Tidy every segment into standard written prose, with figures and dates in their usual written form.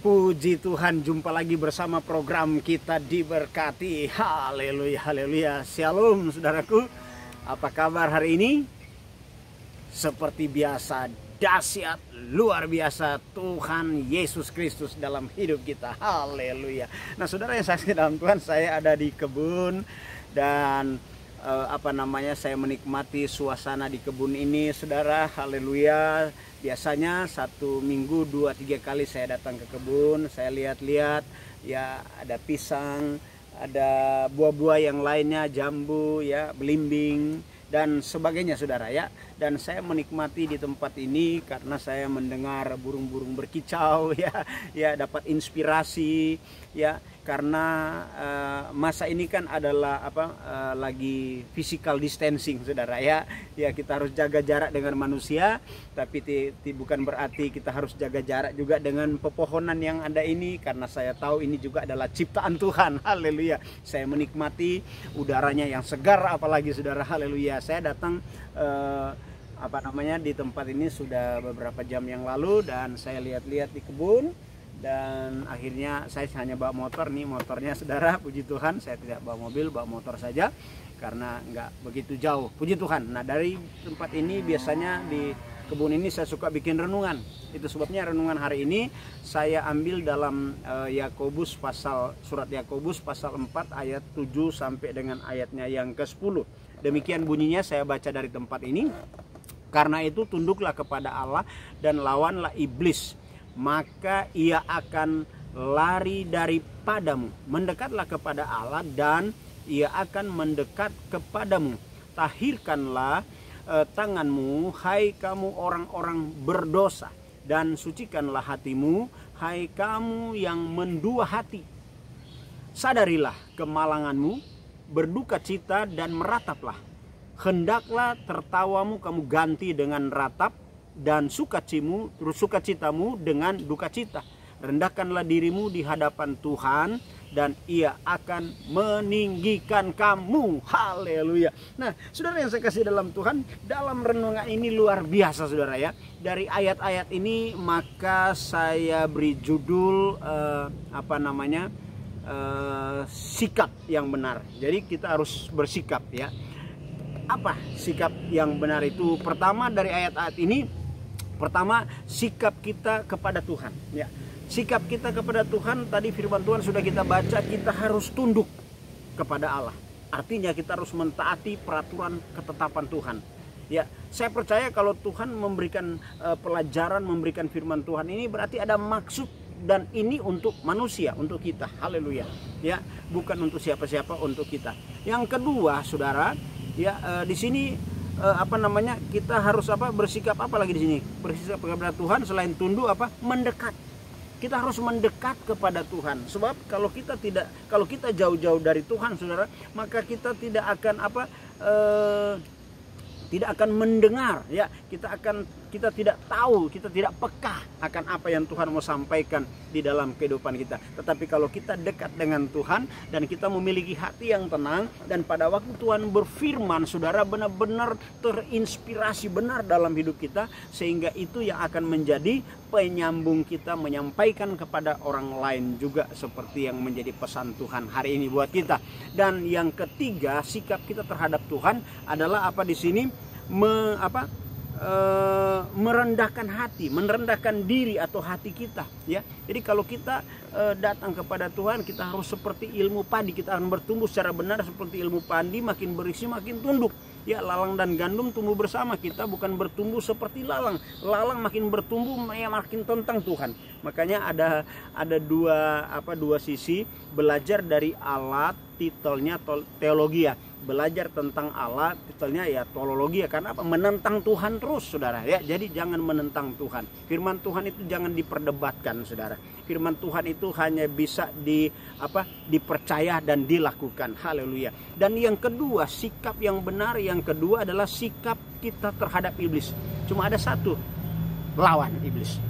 Puji Tuhan, jumpa lagi bersama program Kita Diberkati. Haleluya, haleluya. Shalom saudaraku. Apa kabar hari ini? Seperti biasa, dahsyat, luar biasa Tuhan Yesus Kristus dalam hidup kita. Haleluya. Nah saudara yang saksi dalam Tuhan, saya ada di kebun dan saya menikmati suasana di kebun ini, saudara. Haleluya. Biasanya 1 minggu 2-3 kali saya datang ke kebun, saya lihat-lihat, ya ada pisang, ada buah-buah yang lainnya, jambu, ya belimbing dan sebagainya, saudara ya. Dan saya menikmati di tempat ini karena saya mendengar burung-burung berkicau, ya dapat inspirasi, ya karena masa ini kan adalah lagi physical distancing, saudara ya. Ya kita harus jaga jarak dengan manusia, tapi bukan berarti kita harus jaga jarak juga dengan pepohonan yang ada ini, karena saya tahu ini juga adalah ciptaan Tuhan. Haleluya. Saya menikmati udaranya yang segar, apalagi saudara. Haleluya. Saya datang di tempat ini sudah beberapa jam yang lalu, dan saya lihat-lihat di kebun. Dan akhirnya saya hanya bawa motor nih, motornya saudara, puji Tuhan. Saya tidak bawa mobil, bawa motor saja karena nggak begitu jauh, puji Tuhan. Nah dari tempat ini biasanya di kebun ini saya suka bikin renungan. Itu sebabnya renungan hari ini saya ambil dalam surat Yakobus pasal 4 ayat 7 sampai dengan ayatnya yang ke-10. Demikian bunyinya, saya baca dari tempat ini. Karena itu tunduklah kepada Allah dan lawanlah iblis, maka ia akan lari daripadamu. Mendekatlah kepada Allah dan ia akan mendekat kepadamu. Tahirkanlah tanganmu, hai kamu orang-orang berdosa, dan sucikanlah hatimu, hai kamu yang mendua hati. Sadarilah kemalanganmu, berduka cita dan merataplah. Hendaklah tertawamu kamu ganti dengan ratap, dan sukacitamu dengan duka cita. Rendahkanlah dirimu di hadapan Tuhan, dan ia akan meninggikan kamu. Haleluya. Nah saudara yang saya kasih dalam Tuhan, dalam renungan ini luar biasa saudara ya. Dari ayat-ayat ini maka saya beri judul sikap yang benar. Jadi kita harus bersikap ya. Apa sikap yang benar itu? Pertama dari ayat-ayat ini, pertama sikap kita kepada Tuhan ya. Sikap kita kepada Tuhan, tadi firman Tuhan sudah kita baca, kita harus tunduk kepada Allah. Artinya kita harus mentaati peraturan ketetapan Tuhan. Ya, saya percaya kalau Tuhan memberikan pelajaran, memberikan firman Tuhan ini berarti ada maksud, dan ini untuk manusia, untuk kita. Haleluya. Ya, bukan untuk siapa-siapa, untuk kita. Yang kedua, saudara, ya di sini kita harus bersikap apa lagi di sini? Bersikap kepada Tuhan selain tunduk mendekat. Kita harus mendekat kepada Tuhan. Sebab kalau kita jauh-jauh dari Tuhan, saudara, maka kita tidak akan mendengar ya. Kita tidak tahu, kita tidak peka akan apa yang Tuhan mau sampaikan di dalam kehidupan kita. Tetapi kalau kita dekat dengan Tuhan dan kita memiliki hati yang tenang, dan pada waktu Tuhan berfirman, saudara benar-benar terinspirasi benar dalam hidup kita, sehingga itu yang akan menjadi penyambung kita menyampaikan kepada orang lain juga, seperti yang menjadi pesan Tuhan hari ini buat kita. Dan yang ketiga, sikap kita terhadap Tuhan adalah di sini merendahkan hati, merendahkan diri atau hati kita ya. Jadi kalau kita datang kepada Tuhan, kita harus seperti ilmu padi, kita akan bertumbuh secara benar seperti ilmu padi, makin berisi makin tunduk ya. Lalang dan gandum tumbuh bersama, kita bukan bertumbuh seperti lalang. Lalang makin bertumbuh ya makin tentang Tuhan. Makanya ada dua sisi. Belajar dari Allah, titelnya teologia. Belajar tentang Allah, titelnya ya teologia. Karena menentang Tuhan terus, saudara ya. Jadi jangan menentang Tuhan. Firman Tuhan itu jangan diperdebatkan, saudara. Firman Tuhan itu hanya bisa dipercaya dan dilakukan. Haleluya. Dan yang kedua, sikap yang benar yang kedua adalah sikap kita terhadap iblis. Cuma ada satu, lawan iblis,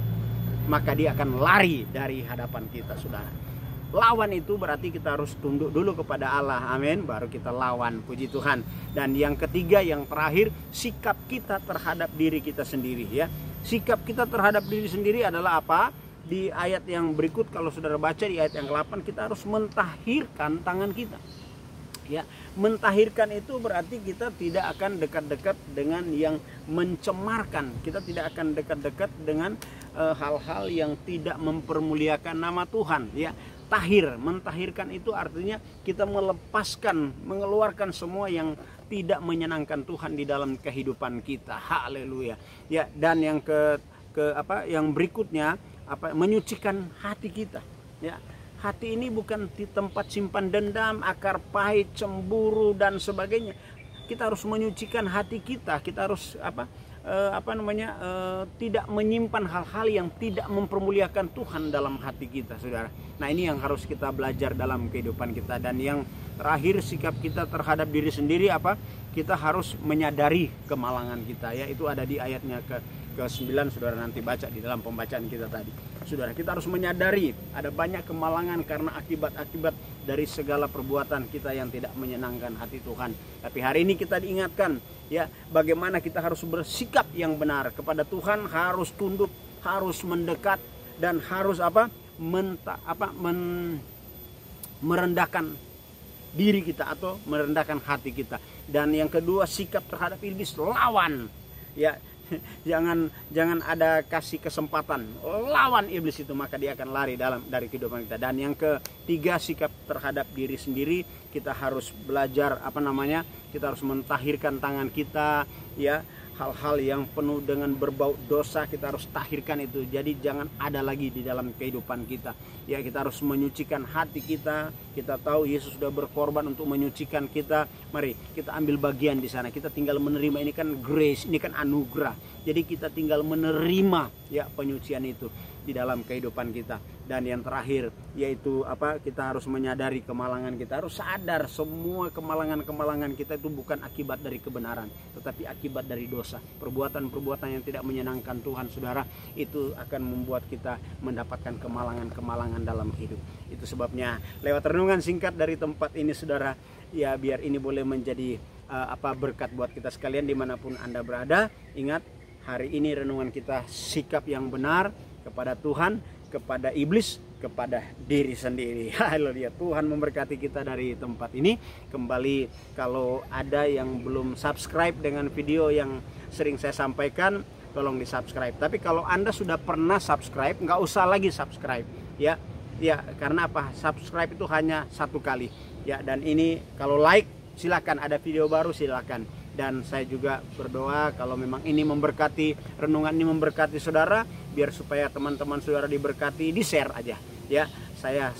maka dia akan lari dari hadapan kita, saudara. Lawan itu berarti kita harus tunduk dulu kepada Allah, amin, baru kita lawan, puji Tuhan. Dan yang ketiga, yang terakhir, sikap kita terhadap diri kita sendiri ya. Sikap kita terhadap diri sendiri adalah apa? di ayat yang berikut, kalau saudara baca di ayat yang ke-8, kita harus mentahirkan tangan kita. Ya, mentahirkan itu berarti kita tidak akan dekat-dekat dengan yang mencemarkan. Kita tidak akan dekat-dekat dengan hal-hal yang tidak mempermuliakan nama Tuhan. Ya, tahir, mentahirkan itu artinya kita melepaskan, mengeluarkan semua yang tidak menyenangkan Tuhan di dalam kehidupan kita. Haleluya. Ya, dan yang yang berikutnya menyucikan hati kita. Ya, hati ini bukan di tempat simpan dendam, akar pahit, cemburu dan sebagainya. Kita harus menyucikan hati kita. Kita harus tidak menyimpan hal-hal yang tidak mempermuliakan Tuhan dalam hati kita, saudara. Nah, ini yang harus kita belajar dalam kehidupan kita. Dan yang terakhir, sikap kita terhadap diri sendiri kita harus menyadari kemalangan kita. Ya, itu ada di ayatnya ke-9, saudara nanti baca di dalam pembacaan kita tadi. Saudara, kita harus menyadari ada banyak kemalangan karena akibat-akibat dari segala perbuatan kita yang tidak menyenangkan hati Tuhan. Tapi hari ini kita diingatkan, ya, bagaimana kita harus bersikap yang benar kepada Tuhan, harus tunduk, harus mendekat, dan harus merendahkan diri kita atau merendahkan hati kita. Dan yang kedua, sikap terhadap iblis, lawan. Ya, jangan ada kasih kesempatan, lawan iblis itu, maka dia akan lari dari kehidupan kita. Dan yang ketiga, sikap terhadap diri sendiri, kita harus belajar kita harus mentahirkan tangan kita, ya, hal-hal yang penuh dengan berbau dosa kita harus tahirkan itu. Jadi jangan ada lagi di dalam kehidupan kita. Ya, kita harus menyucikan hati kita. Kita tahu Yesus sudah berkorban untuk menyucikan kita. Mari kita ambil bagian di sana. Kita tinggal menerima, ini kan grace, ini kan anugerah. Jadi kita tinggal menerima, ya, penyucian itu di dalam kehidupan kita. Dan yang terakhir yaitu kita harus menyadari kemalangan kita. Harus sadar semua kemalangan kita itu bukan akibat dari kebenaran, tetapi akibat dari dosa. Perbuatan-perbuatan yang tidak menyenangkan Tuhan, saudara, itu akan membuat kita mendapatkan kemalangan dalam hidup. Itu sebabnya lewat renungan singkat dari tempat ini, saudara, ya, biar ini boleh menjadi berkat buat kita sekalian dimanapun Anda berada. Ingat, hari ini renungan kita sikap yang benar kepada Tuhan, kepada iblis, kepada diri sendiri. Haleluya. Tuhan memberkati kita dari tempat ini. Kembali, kalau ada yang belum subscribe dengan video yang sering saya sampaikan, tolong di subscribe. Tapi kalau Anda sudah pernah subscribe, nggak usah lagi subscribe, ya. Ya, karena subscribe itu hanya satu kali, ya. Dan ini kalau like, silakan, ada video baru silakan. Dan saya juga berdoa kalau memang ini memberkati, renungan ini memberkati saudara, biar supaya teman-teman saudara diberkati, di-share aja, ya. Saya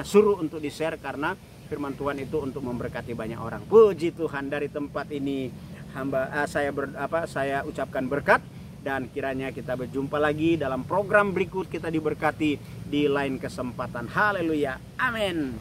suruh untuk di-share karena firman Tuhan itu untuk memberkati banyak orang. Puji Tuhan, dari tempat ini saya ucapkan berkat, dan kiranya kita berjumpa lagi dalam program berikut, kita diberkati di lain kesempatan. Haleluya. Amin.